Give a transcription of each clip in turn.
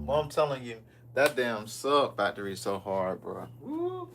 Well, I'm telling you, that damn sub factory is so hard, bro. Woo.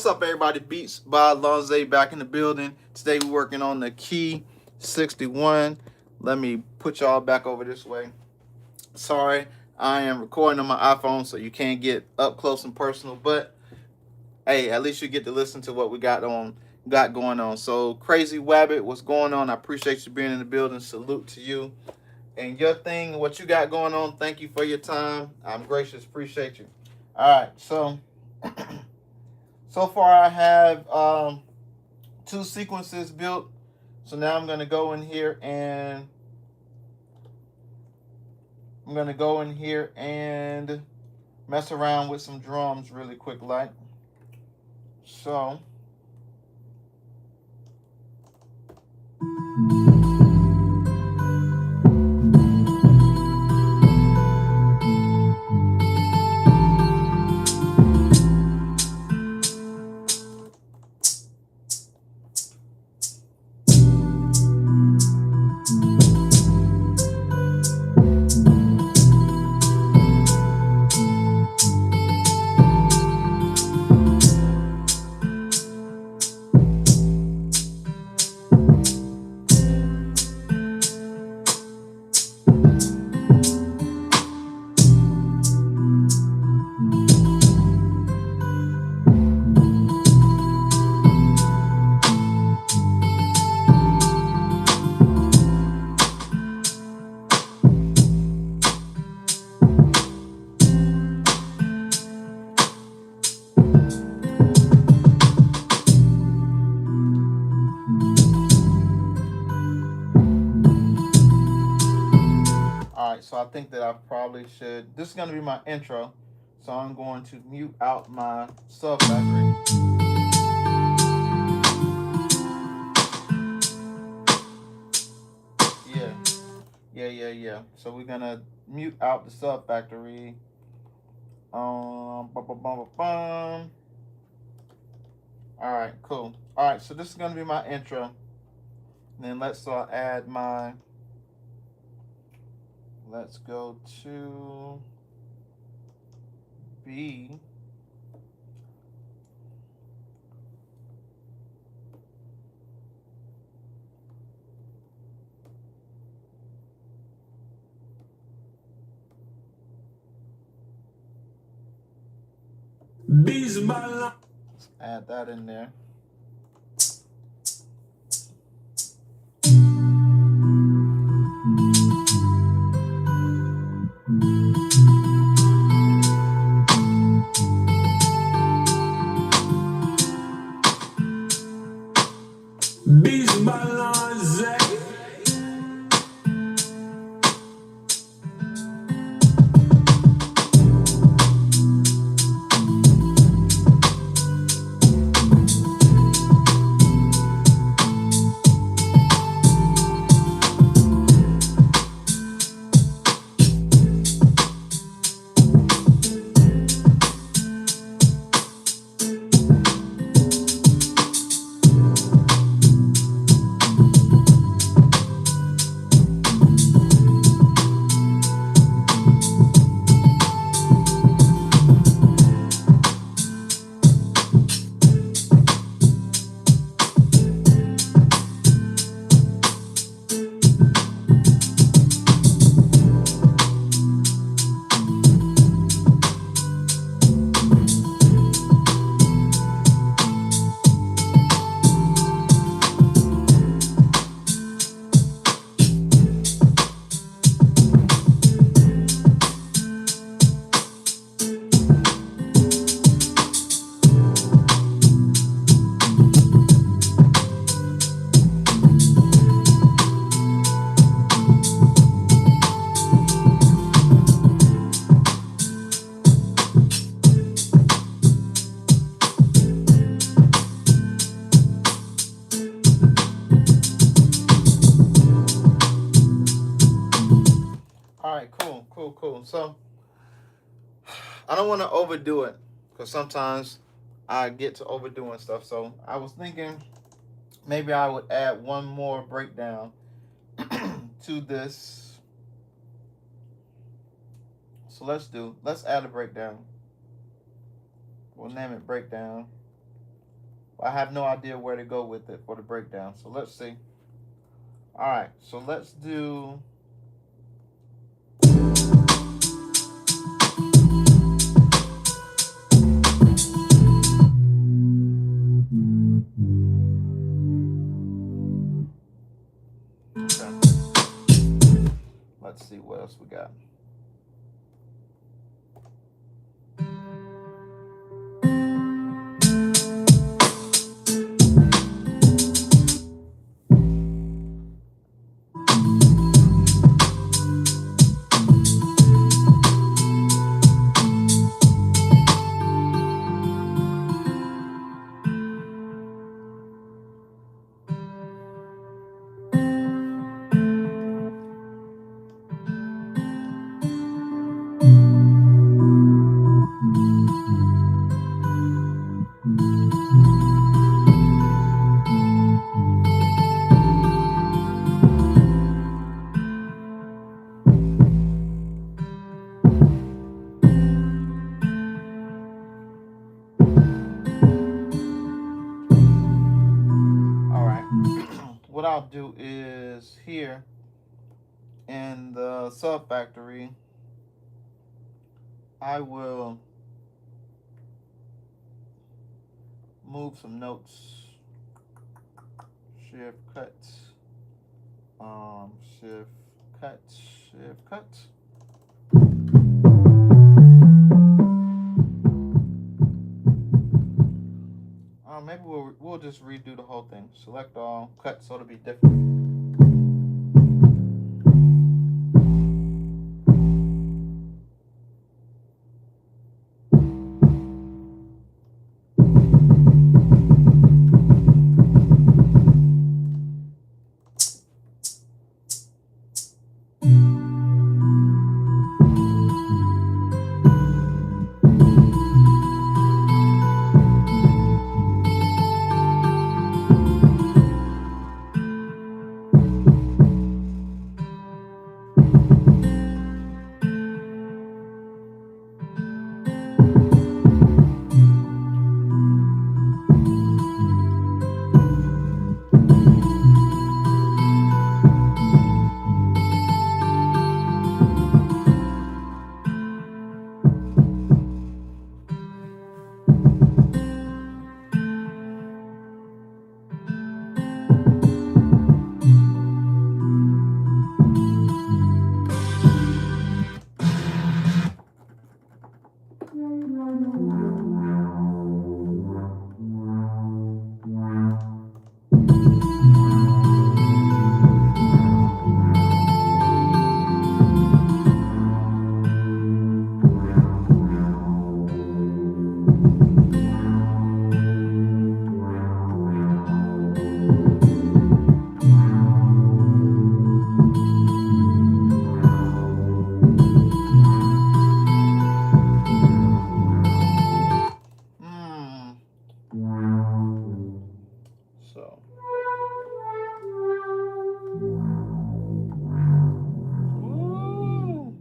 What's up, everybody? Beats by Lonza back in the building. Today we're working on the Key 61. Let me put y'all back over this way. Sorry, I am recording on my iPhone, so you can't get up close and personal. But hey, at least you get to listen to what we got going on. So Crazy Wabbit, what's going on? I appreciate you being in the building. Salute to you and your thing, what you got going on. Thank you for your time. I'm gracious. Appreciate you. All right, so. So far, I have 2 sequences built. So now I'm going to go in here and mess around with some drums really quick, like so. Alright, so I think that I probably should. This is going to be my intro. So I'm going to mute out my sub factory. Yeah. So we're going to mute out the sub factory. Alright, cool. Alright, so this is going to be my intro. And then let's add my. Let's go to B. BeatsbyLonza. Let's add that in there. BeatsbyLonza. Alright, cool. So I don't want to overdo it because sometimes I get to overdoing stuff. So I was thinking maybe I would add one more breakdown to this. So let's add a breakdown. We'll name it breakdown. I have no idea where to go with it for the breakdown. So let's see. All right, so let's do. Okay. Let's see what else we got. All right. What I'll do is here in the sub factory, I will move some notes. Shift cut. Shift cut. Shift cut. Maybe we'll just redo the whole thing. Select all, cut so it'll be different. So. Woo.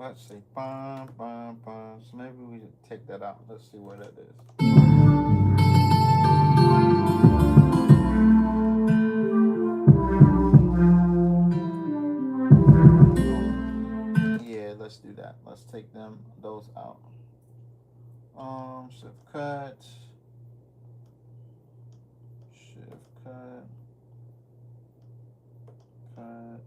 Let's see. Bum, bum, bum. So maybe we should take that out. Let's see where that is. take those out. Shift cut. Shift cut. Cut.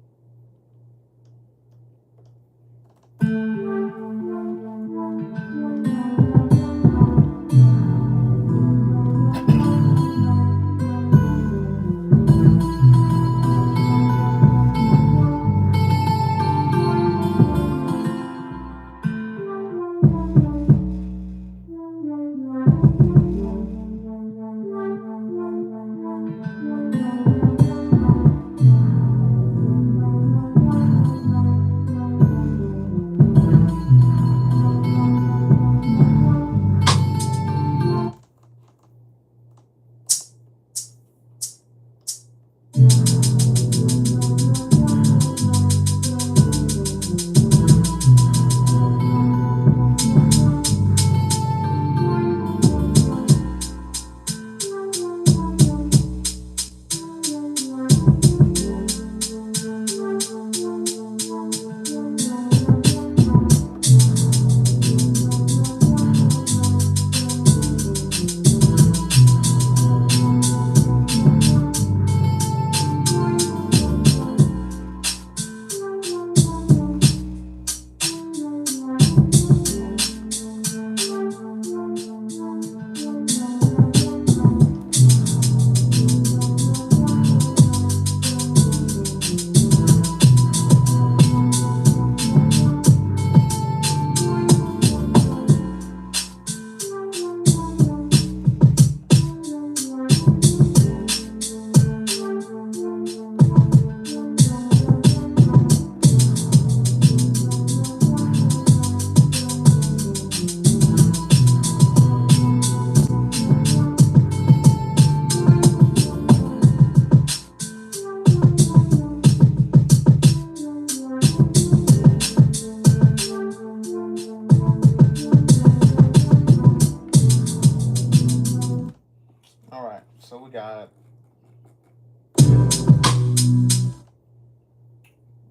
All right, so we got,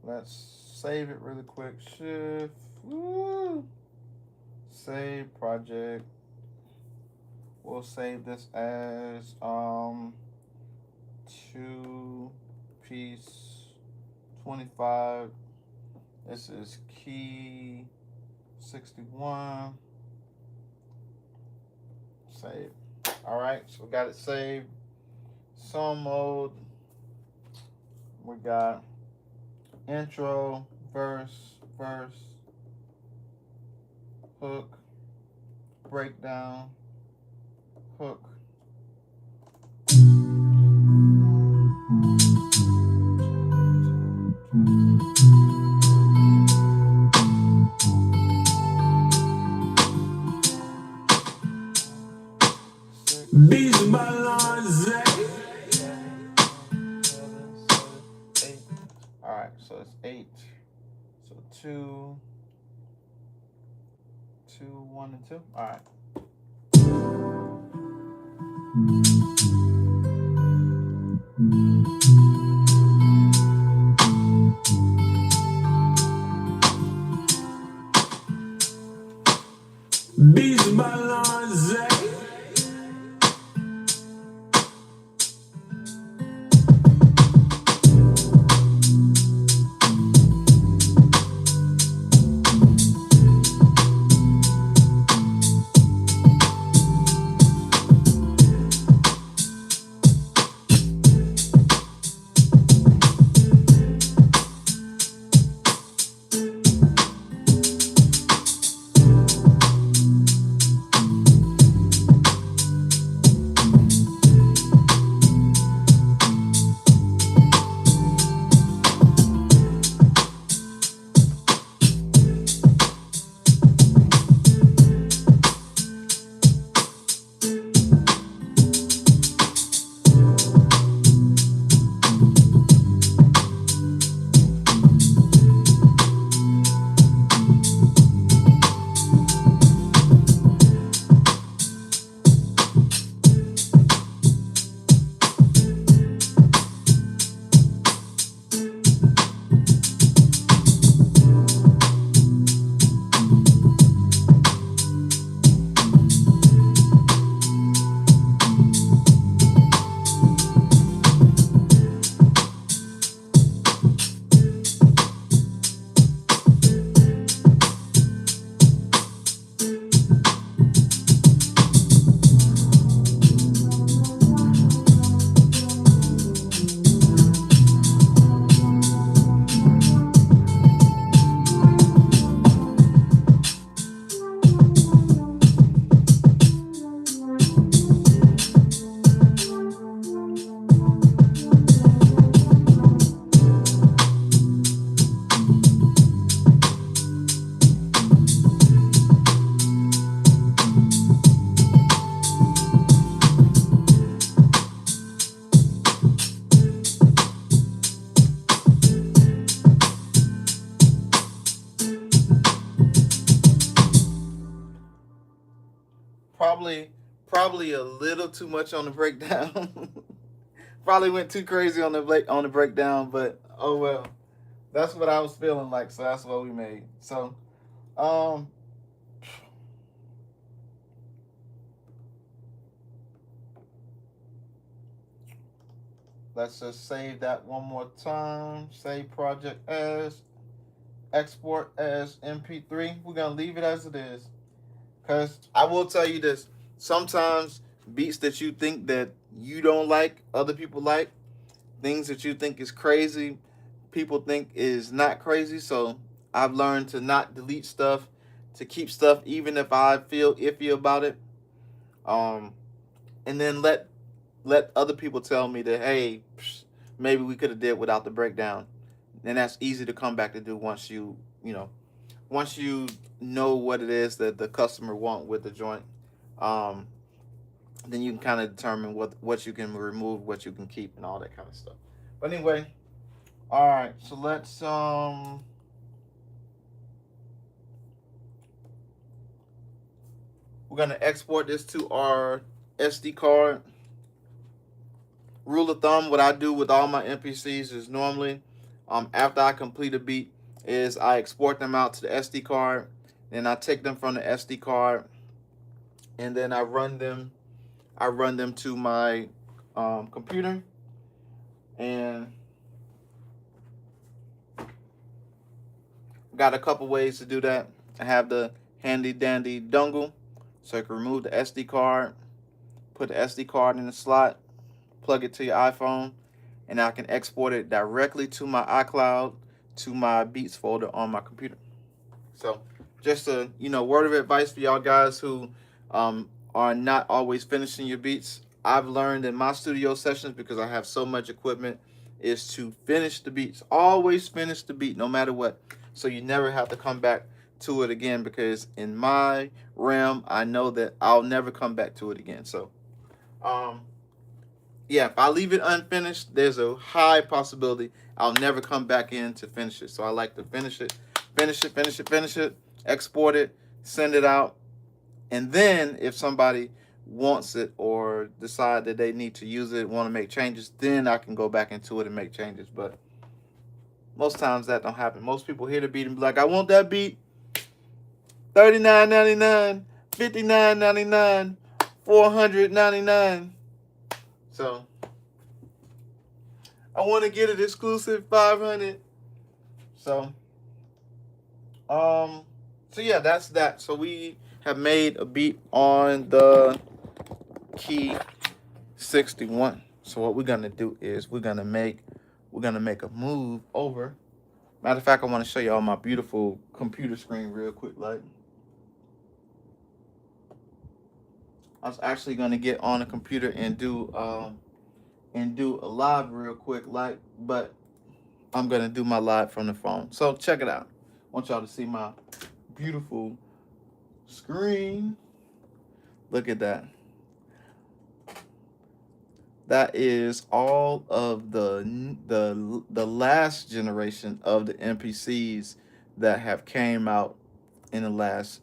let's save it really quick. Shift, woo, save project. We'll save this as 2-piece 25. This is key 61. Save. All right, so we got it saved. Song mode. We got intro, verse, hook, breakdown, hook. BeatsbyLonza. All right, so it's 8. So 2, 1, and 2. All right. BeatsbyLonza. probably a little too much on the breakdown. Probably went too crazy on the breakdown, but oh well. That's what I was feeling like, so that's what we made. So, um, let's just save that one more time. Save project as, export as MP3. We're gonna leave it as it is, cause I will tell you this: sometimes beats that you think that you don't like, other people like. Things that you think is crazy, people think is not crazy. So I've learned to not delete stuff, to keep stuff even if I feel iffy about it. Um, and then let other people tell me that, hey, maybe we could have did without the breakdown. And that's easy to come back to do once once you know what it is that the customer want with the joint. Um, then you can kind of determine what you can remove, what you can keep, and all that kind of stuff. But anyway, all right. So let's we're gonna export this to our SD card. Rule of thumb: what I do with all my MPCs is normally, after I complete a beat, is I export them out to the SD card, then I take them from the SD card, and then I run them. I run them to my computer, and got a couple ways to do that. I have the handy dandy dongle, so I can remove the SD card, put the SD card in the slot, plug it to your iPhone, and I can export it directly to my iCloud, to my Beats folder on my computer. So just a word of advice for y'all guys who are not always finishing your beats. I've learned in my studio sessions, because I have so much equipment, is to finish the beats. Always finish the beat, no matter what. So you never have to come back to it again, because in my realm, I know that I'll never come back to it again. So, yeah, if I leave it unfinished, there's a high possibility I'll never come back in to finish it. So I like to finish it, export it, send it out. And then if somebody wants it or decide that they need to use it, want to make changes, then I can go back into it and make changes. But most times that don't happen. Most people hear the beat and be like, I want that beat, $39.99, $59.99, $499. So I want to get it exclusive $500. So yeah, that's that. So we have made a beat on the Key 61. So what we're gonna do is we're gonna make a move over. Matter of fact, I want to show y'all my beautiful computer screen real quick. Like, I was actually gonna get on a computer and do a live real quick, like, but I'm gonna do my live from the phone. So check it out. I want y'all to see my beautiful screen. Look at that. That is all of the last generation of the MPCs that have came out in the last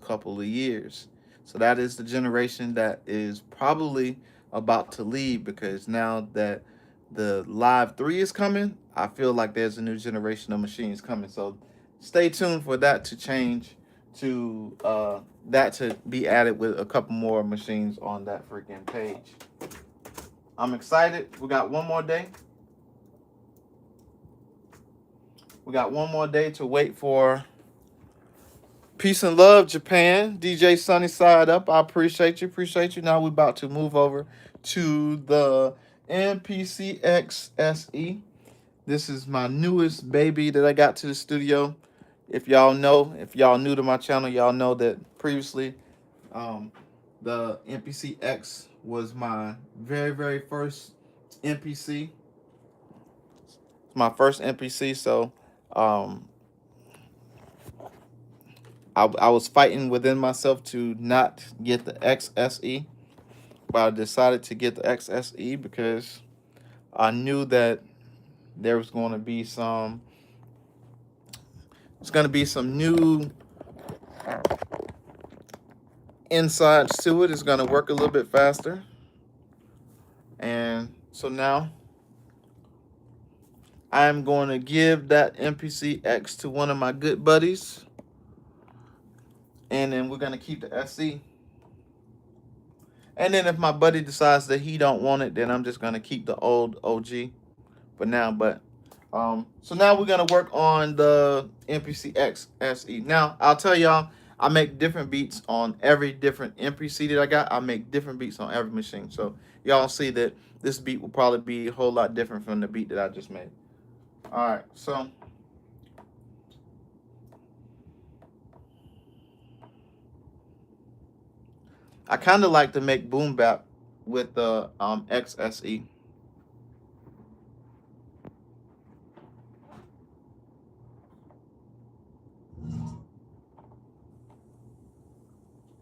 couple of years. So that is the generation that is probably about to leave, because now that the Live 3 is coming, I feel like there's a new generation of machines coming. So stay tuned for that to change, to that to be added with a couple more machines on that freaking page. I'm excited. We got one more day. We got one more day to wait for Peace and Love, Japan. DJ Sunny Side Up. I appreciate you. Appreciate you. Now we're about to move over to the MPCX SE. This is my newest baby that I got to the studio. If y'all new to my channel, y'all know that previously the MPCX was my very first MPC. It's my first MPC, so I was fighting within myself to not get the XSE, but I decided to get the XSE because I knew that there was going to be some new insides to it is going to work a little bit faster. And so now I'm going to give that MPC X to one of my good buddies. And then we're going to keep the SE. And then if my buddy decides that he don't want it, then I'm just going to keep the old OG for now. But so now we're going to work on the MPC X SE. Now, I'll tell y'all, I make different beats on every different MPC that I got. I make different beats on every machine. So y'all see that this beat will probably be a whole lot different from the beat that I just made. All right, so I kind of like to make boom bap with the XSE.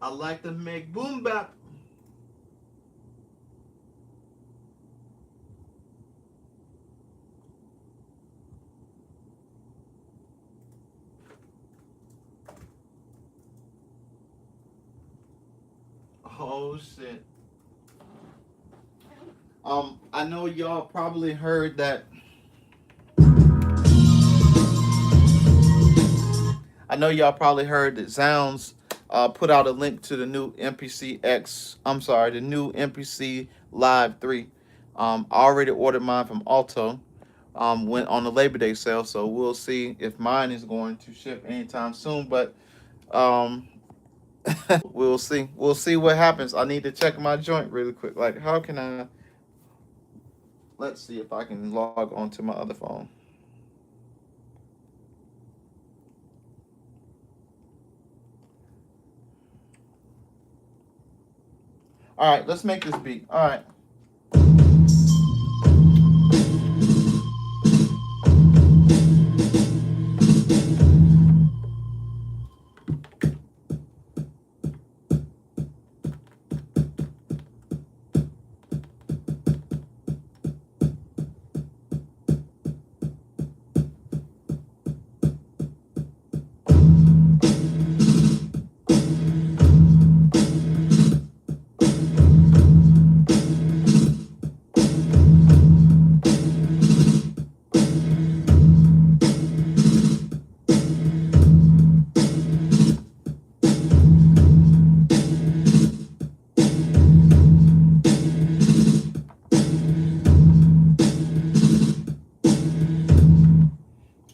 I like to make boom bap. Oh shit. I know y'all probably heard that. I know y'all probably heard that Zounds put out a link to the new MPC X. I'm sorry, the new MPC Live 3. I already ordered mine from Alto. Went on the Labor Day sale, so we'll see if mine is going to ship anytime soon. But we'll see. We'll see what happens. I need to check my joint really quick. Like, how can I? Let's see if I can log on to my other phone. All right, let's make this beat. All right.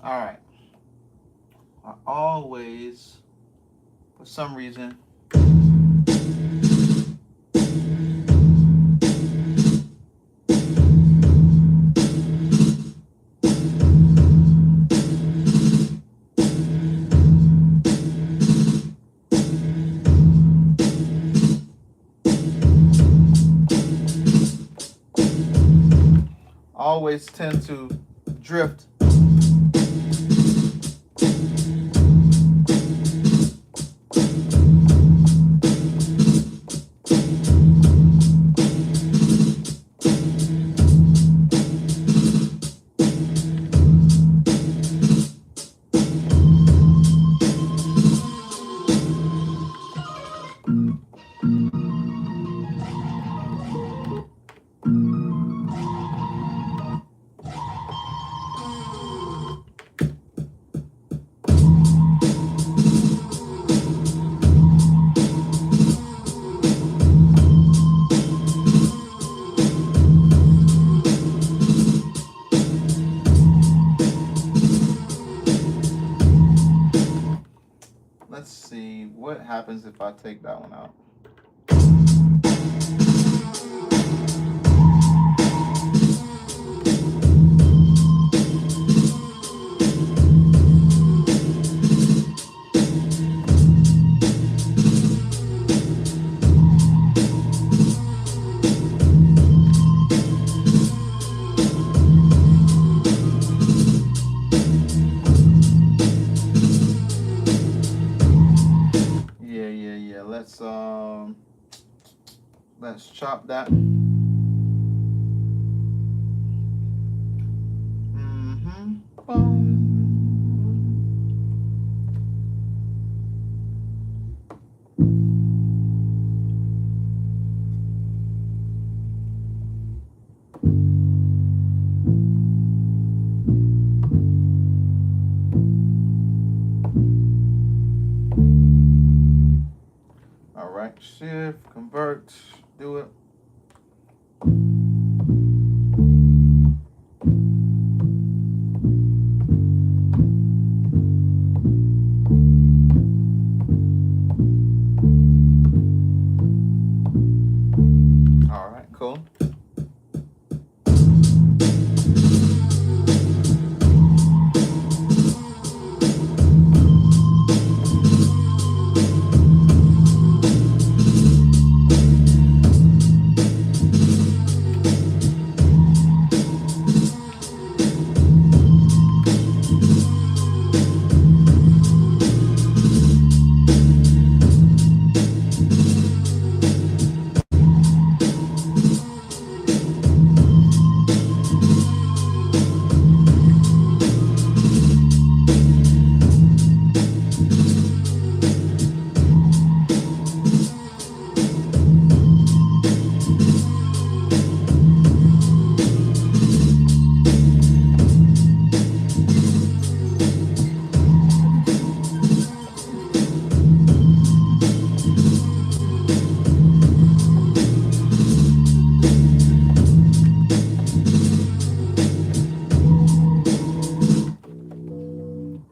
All right. I always, for some reason, always tend to drift. Let's see what happens if I take that one out. Yeah. Let's chop that. Boom. shift, convert, do it. All right, cool.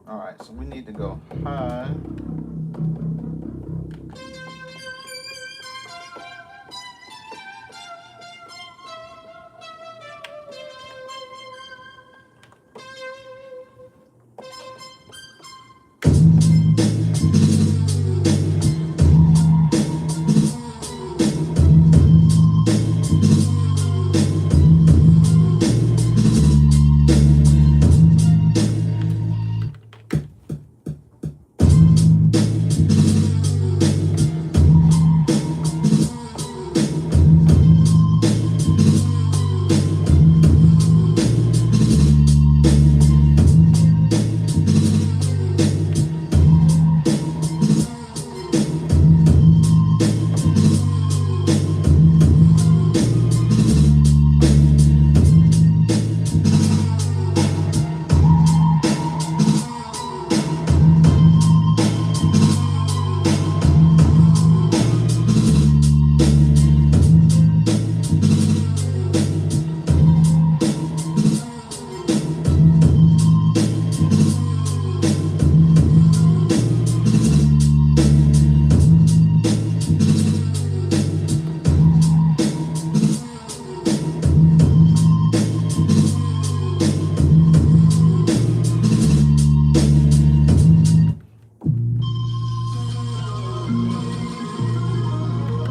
All right, so we need to go high.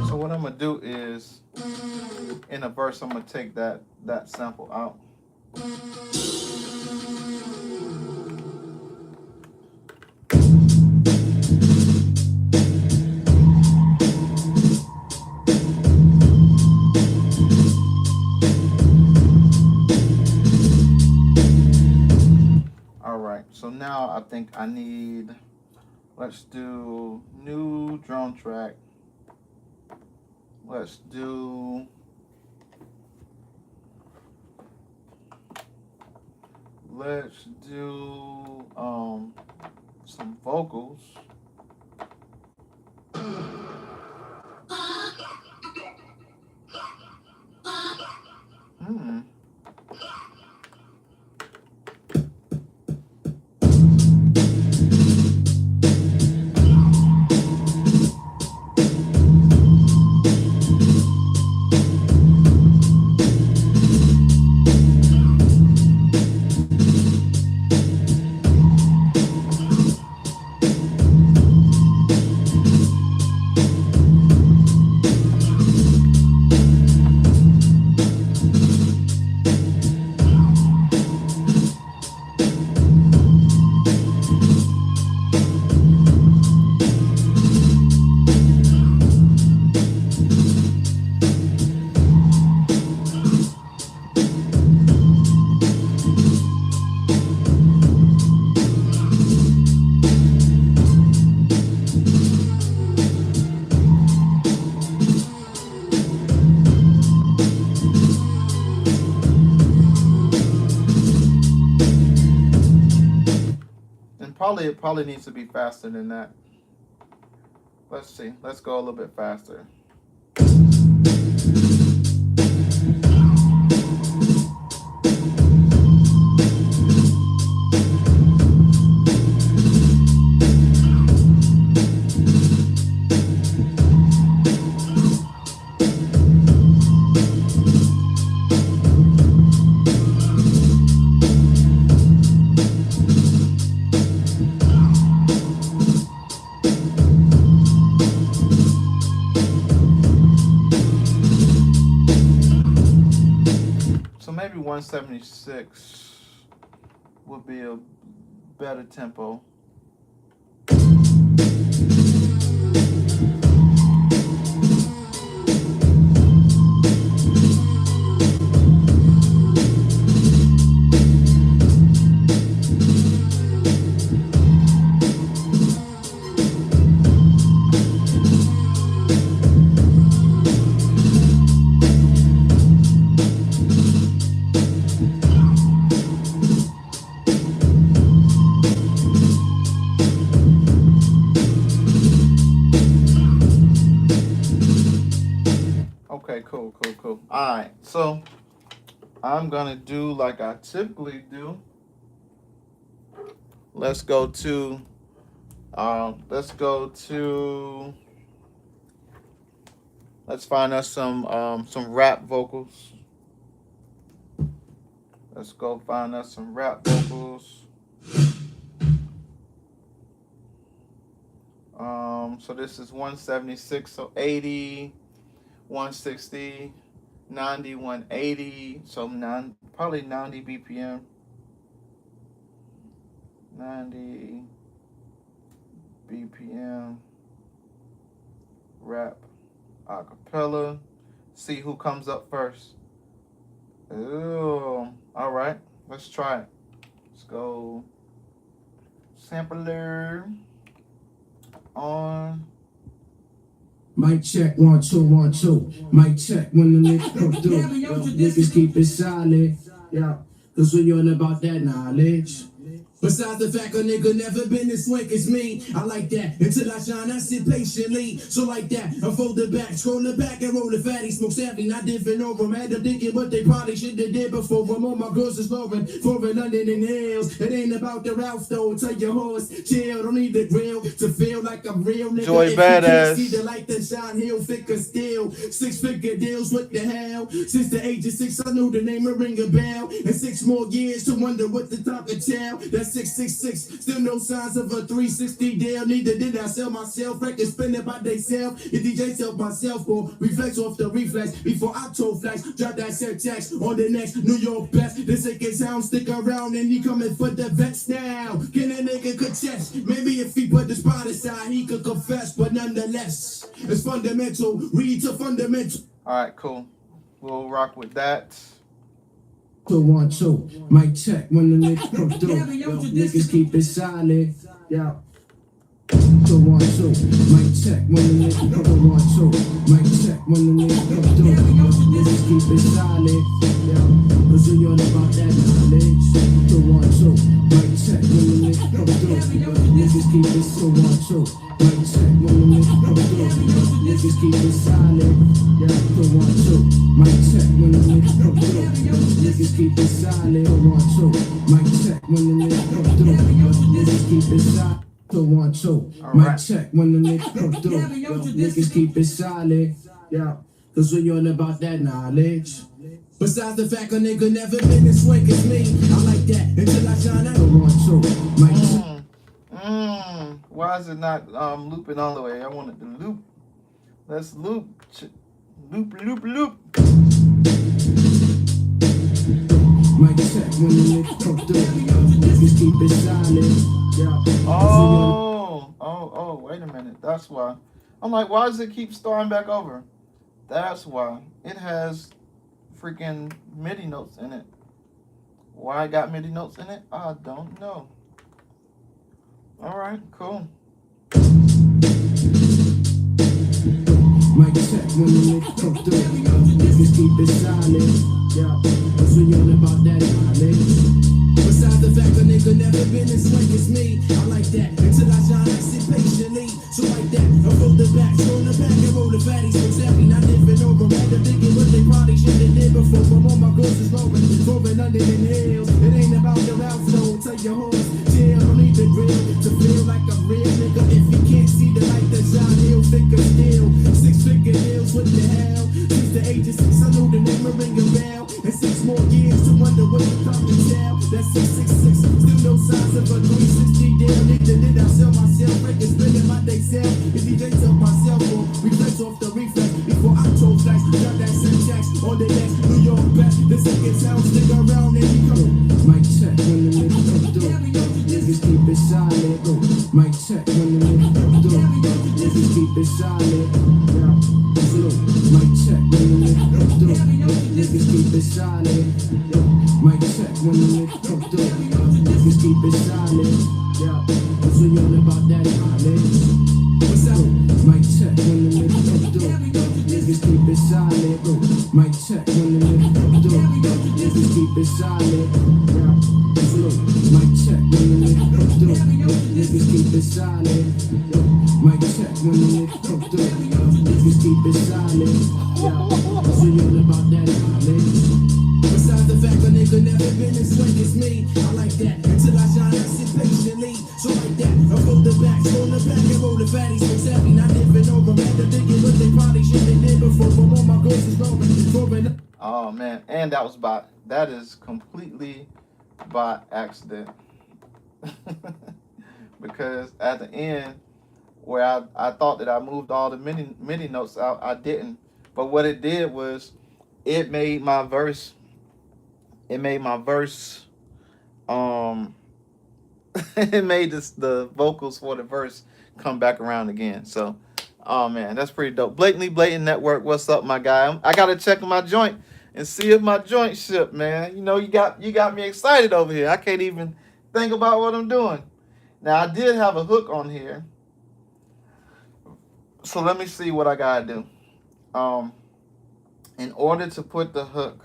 So what I'm gonna do is, in a verse, I'm gonna take that sample out. All right, so now I think I need, let's do new drum track. Let's do, some vocals. Hmm. And probably it probably needs to be faster than that. Let's see. Let's go a little bit faster. So maybe 176 would be a better tempo. Okay, cool. All right, so I'm gonna do like I typically do. Let's go to, let's find us some rap vocals. Let's go find us some rap vocals. So this is 176, so 80, 160, 90, 180, so probably 90 BPM. 90 BPM rap acapella. See who comes up first. Ooh, all right, let's try it. Let's go sampler on. Mic check, 1 2 1 2. Mic check when the niggas come through. Yo, niggas keep it solid. Yeah, cause we on about that knowledge. Besides the fact a nigga never been as swank as me, I like that. Until I shine, I sit patiently. So like that, I fold the back, scroll the back and roll the fatty, smoke savvy, not different over. Had them thinking what they probably should have did before. When all my girls is flooring, foreign London and hills. It ain't about the Ralph though. Tell your horse, chill, don't need the grill to feel like I'm real nigga. Joy if Badass. You see the light that shine, he'll thicker still. 6-figure deals, what the hell? Since the age of 6, I knew the name would ring a bell. And 6 more years to wonder what the top could tell. That's 666. Still no signs of a 360 deal. Neither did I sell myself. Records spinning by theyself. The DJ sell myself for reflex off the reflex. Before I told flex, drop that set text on the next New York best. This AK sound stick around and he coming for the vets now. Can a nigga contest? Maybe if he put the spot aside, he could confess. But nonetheless, it's fundamental. Read to fundamental. All right, cool. We'll rock with that. 2 1 2. Mic check when the niggas come through. Yo, niggas keep it solid. Yeah. 2 1 2. Mic check when the niggas come through. 1 2. Mic check when the niggas come through. Yo, niggas keep it solid. Yeah. Cause we all about that knowledge. 2 1 2. Mic check when the niggas come through. Yo, niggas keep it 2 1 2. Mic check when the niggas come through. Yo, niggas keep it solid. Yeah. 2 1 2. Mic check when the niggas come through. Yo, niggas keep it solid. 1 2. Mic check when the niggas come through. Yo, niggas keep it solid. 1 2. Mic check when the niggas come through. Yo, niggas keep it solid. Yeah, cause we all about that knowledge. Besides the fact a nigga never been as swank as me, I like that until I shine out. 1 2. Mic check. Why is it not looping all the way? I want it to loop. Let's loop. Loop. Mic check when the niggas come through. Yo, niggas keep it solid. Yeah. Oh, wait a minute. That's why. I'm like, why does it keep starting back over? That's why. It has freaking MIDI notes in it. Why I got MIDI notes in it? I don't know. All right, cool. Mic check when the niggas come through. Yo, niggas keep it solid. Yeah, cause we all about that knowledge. Besides the fact a nigga never been as swank as me, I like that until I shine, I sit patiently. So like that, I hold the back, on the back and roll the fatties. Exactly, not living over. Had to thinking what they probably should have did before. But all my girls is rolling, rolling under the hills. It ain't about your outflow, tell your horse. Chill, don't need the grill to feel like a real nigga. If you can't see the light that's shine, he'll thicker still. 6-figure deals, what the hell? Since the age of 6, I know the name will ring a bell. And 6 more years to wonder what you come to tell. That's 666, still no signs of a 360 deal. Nigga, did I sell myself? Records spinning my day sell. If DJ tell myself, or reflex off the reflex. Before I told flash, got that same jacks on the next New York back. The second sound, stick around and he come. Mic check when the nigga come through. Niggas keep it silent. Mic check when the nigga come through. Niggas keep it silent. Yeah, slow. Mic check when the nigga come through. Niggas keep it silent. Mic check when the nigga come through. Niggas keep it silent. Yeah, what's we all about that knowledge? What's up? Mic check when the nigga come through. Niggas keep it silent. Mic check when the nigga come through. Niggas keep it silent. Yeah, slow. Mic check when the nigga come through. Niggas keep it silent. Mic check when the nigga come through. Niggas keep it silent. Yeah, what's we all about that knowledge? Besides the fact a nigga never been as swank as me, I like that. Until I shine, I sit patiently. So like that, I fold the back, roll the back and roll the fatties. Exactly, not living over. Man, they're thinking what they probably should have did before. But all my girls is rolling. Oh man, and that is completely by accident. Because at the end, where I thought that I moved all the MIDI notes out, I didn't. But what it did was it made my verse it made the vocals for the verse come back around again. So oh man, that's pretty dope. Blatantly Blatant Network, what's up, my guy? I gotta check my joint and see if my joint shipped, man. You know, you got me excited over here. I can't even think about what I'm doing. Now I did have a hook on here, so let me see what I gotta do. In order to put the hook,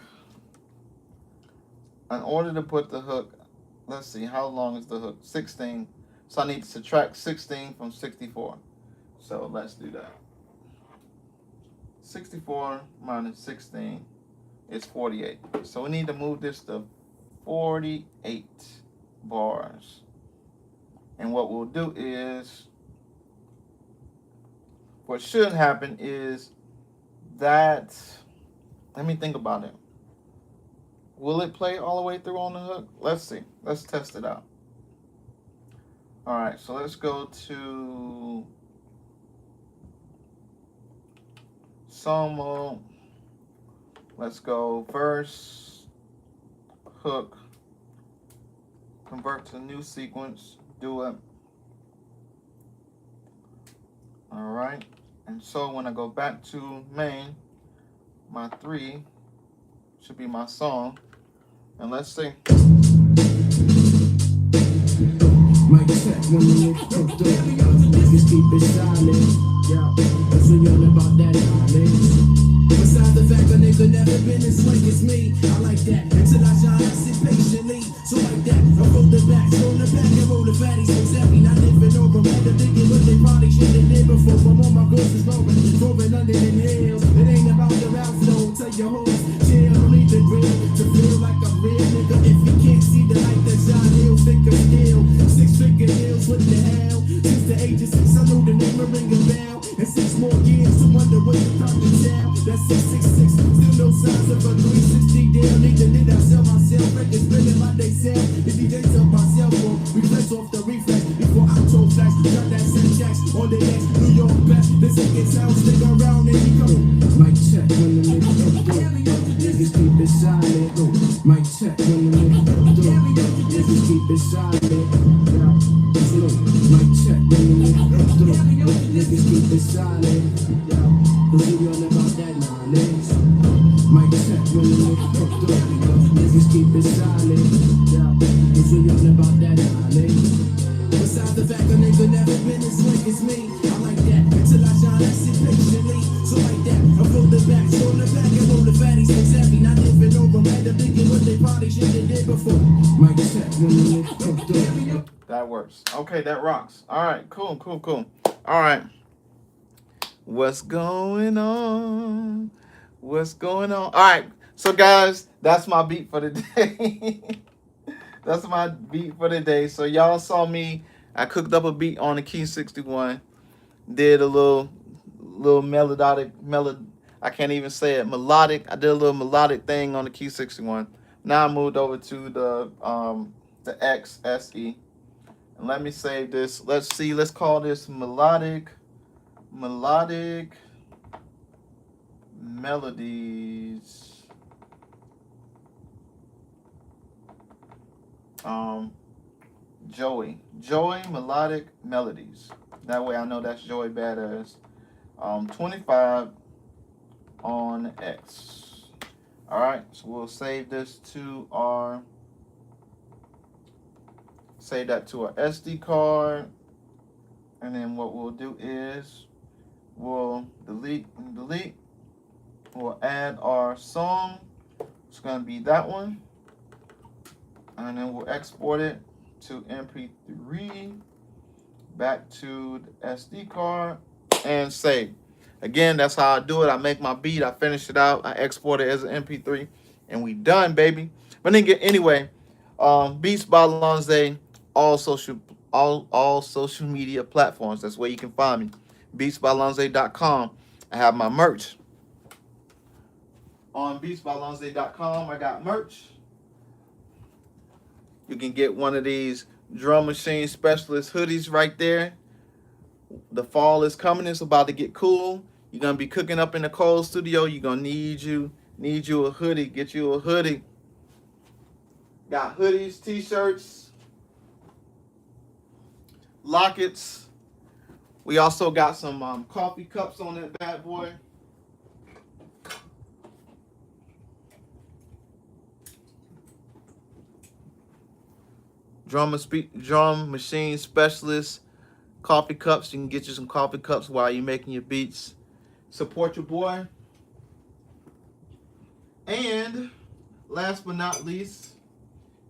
let's see, how long is the hook? 16. So I need to subtract 16 from 64. So let's do that. 64 minus 16 is 48. So we need to move this to 48 bars. And what we'll do is, what should happen is that, let me think about it. Will it play all the way through on the hook? Let's see. Let's test it out. All right, so let's go to song mode. Let's go verse, hook, convert to new sequence, do it. All right, and so when I go back to main, my 3 should be my song. And let's see. Mic check when the nigga come through. Niggas keep it silent. Yeah, that's what y'all about that knowledge. Besides the fact a nigga never been as swank as me, I like that. Until I shine, I sit patiently. So like that, I roll the back, roll the back and roll the fatties. Exactly, not living over. Man, they're thinking what they probably should have did before. But all my girls is rolling under the hills. It ain't about your outflow, tell your horse. Chill, don't need the grill to feel like a real nigga. If you can't see the light that shine, he'll thicker still. 6-figure deals, what the hell? Since the age of 6, I know the name will ring a bell. And 6 more years to wonder what you come to tell. That's 666, still no signs of a 360 deal. Nigga, did I sell myself? Records spinning my day sell. If DJ tell myself, or reflex off the reflex. Before I told flash, got that same jacks on the next New York back. The second sound, stick around and he come. Mic check when the nigga come through. Niggas keep it silent. Mic check when the nigga come through. Niggas keep it silent. Yeah, slow. Mic check when the nigga come through. Niggas keep it silent. Yeah, cause we all about that knowledge. Mic check when the nigga come through. Niggas keep it silent. Yeah, cause we all about that knowledge. Besides the fact a nigga never been as swank as me, I like that. Until I shine, I sit patiently. So like that, I roll the back, roll the back and roll the fatties. Exactly, not living over. Man, they're thinking what they probably should have did before. Mic check when the nigga come through. That works. Okay, that rocks. All right, cool. All right. What's going on? What's going on? All right. So, guys, that's my beat for the day. That's my beat for the day. So, y'all saw me. I cooked up a beat on the Key 61. Did a little I can't even say it. Melodic. I did a little melodic thing on the Key 61. Now I moved over to the XSE. And let me save this. Let's see. Let's call this melodic melodies. Joey melodic melodies. That way I know that's Joey Badass. 25 on X. All right, so we'll save this to our SD card, and then what we'll do is we'll delete. We'll add our song. It's gonna be that one, and then we'll export it to MP3, back to the SD card, and save. Again, that's how I do it. I make my beat, I finish it out, I export it as an MP3, and we done, baby. But then anyway, Beats by Lonza, all social media platforms. That's where you can find me. BeatsbyLonza.com. I have my merch. On BeatsbyLonza.com, I got merch. You can get one of these Drum Machine Specialist hoodies right there. The fall is coming. It's about to get cool. You're gonna be cooking up in the cold studio. You're gonna need you a hoodie. Get you a hoodie. Got hoodies, t-shirts, lockets. We also got some coffee cups on that bad boy. Drum Machine Specialist coffee cups. You can get you some coffee cups while you're making your beats. Support your boy. And last but not least,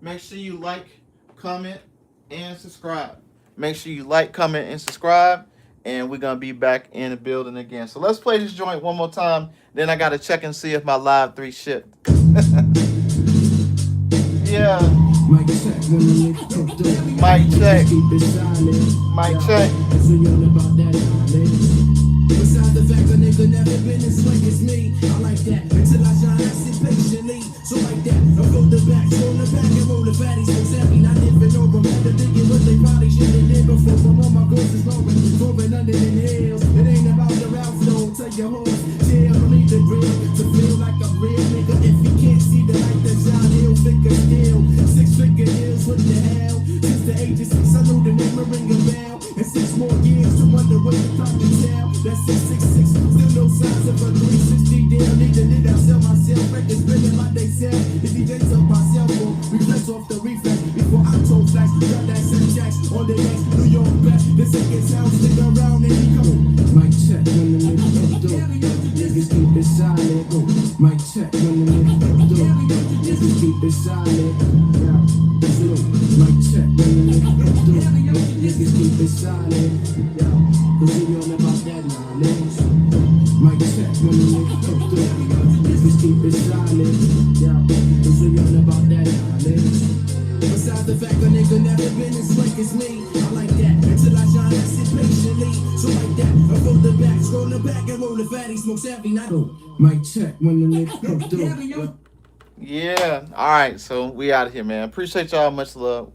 make sure you like, comment, and subscribe. Make sure you like, comment, and subscribe. And we're going to be back in the building again. So let's play this joint one more time. Then I got to check and see if my live 3 shipped. Yeah. Mic check when the nigga come through. Mic check. Keep it silent. Mic check. So you all about that knowledge. Besides the fact a nigga never been as slick as me, I like that. Until I shine, I sit patiently. So like that, I go the back, roll the back and roll the fatties. So savvy, not living over. Better thinking what they probably should have did before. From all my goals is growing, going under the hills. It ain't about the route flow. Tell your hoes, chill, don't need the grill to feel like a real nigga. If you can't see the light that shine, he'll figure still. 6-figure deals, what the hell? Since the age of 6, I know the name will ring a bell. And 6 more years to wonder what the time can tell. That's 666, still no signs of a 360 deal. Need to need I sell myself, records spinning like they sell. The DJs up myself, or reflex off the reflex. Before I told flash, got that set jacks on the next New York back. The second sound, stick around and he come. Mic check when the nigga come through. Niggas keep it silent. Mic check when the nigga come through. Niggas keep it silent. Yeah. Mic check when the nigga come through. Niggas keep it silent. Yeah. Cause we all about that knowledge. Mic check when the nigga come through. Niggas keep it silent. Yeah. Cause we all about that knowledge. Besides the fact a nigga never been as slick as me, I like that. Until I shine, I sit patiently. So like that, I roll the back, scroll the back and roll the fatty, smoke savvy, not mic check when the nigga come through. Yeah. All right. So we out of here, man. Appreciate y'all. Much love.